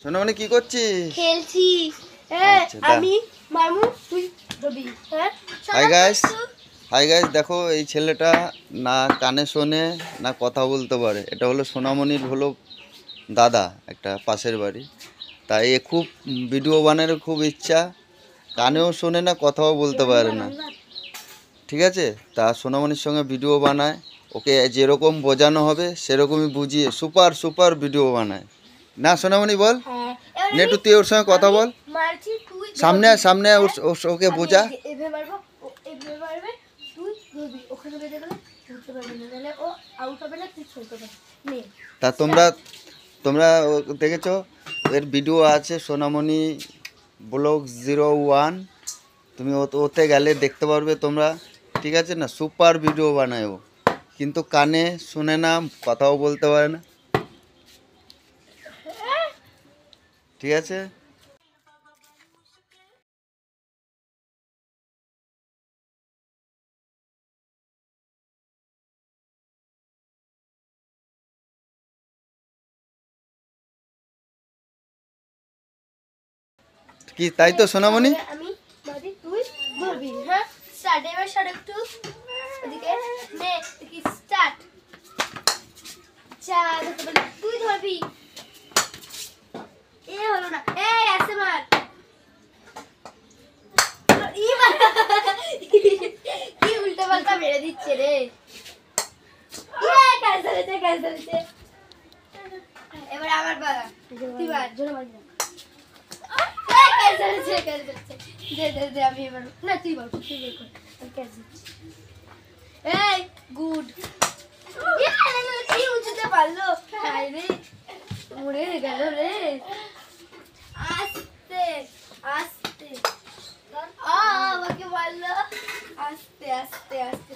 সোনামণি কি করছিস? খেলছি। আমি মামু তুই ধরবি। হাই গাইস, হাই গাইস, দেখো এই ছেলেটা না কানে শোনে না কথা বলতে পারে। এটা হলো সোনামণির হলো দাদা, একটা পাশের বাড়ি। তাই এ খুব ভিডিও বানানোর খুব ইচ্ছা, কানেও শোনে না কথাও বলতে পারে না, ঠিক আছে? তা সোনামণির সঙ্গে ভিডিও বানায়, ওকে যেরকম বোঝানো হবে সেরকমই বুঝিয়ে সুপার সুপার ভিডিও বানায়। না সোনামণি বল, নেটু তুই ওর সঙ্গে কথা বল, সামনে সামনে ওকে বোঝা। তা তোমরা তোমরা দেখেছো এর ভিডিও আছে সোনামণি ব্লগ 01, তুমি ওতে গেলে দেখতে পারবে তোমরা, ঠিক আছে না? সুপার ভিডিও বানায় ও, কিন্তু কানে শুনে না, কথাও বলতে পারে না, ঠিক আছে? কি তাই তো সোনামণি? আমি মাদি তুই ধরবি। হ্যাঁ স্টার্ট। এবার সর একটু ওদিকে নে, কি স্টার্ট। চা দেখতে বলি তুই ধরবি। এ হলো না, এই আসে মার। কি উল্টা পাল্টা মেরে দিচ্ছে রে। ক্যান্সেল। এবার আমার পালা, তুই মার, জোরে মার। দে আমি এবার না, তুই বল, তুই বের কর, আমি ক্যাচ দিচ্ছি। এই গুড। কি উঁচুতে পারলো, হায় রে, মরে গেল রে। আস্তে আস্তে আমাকে মারলো, আস্তে আস্তে আস্তে।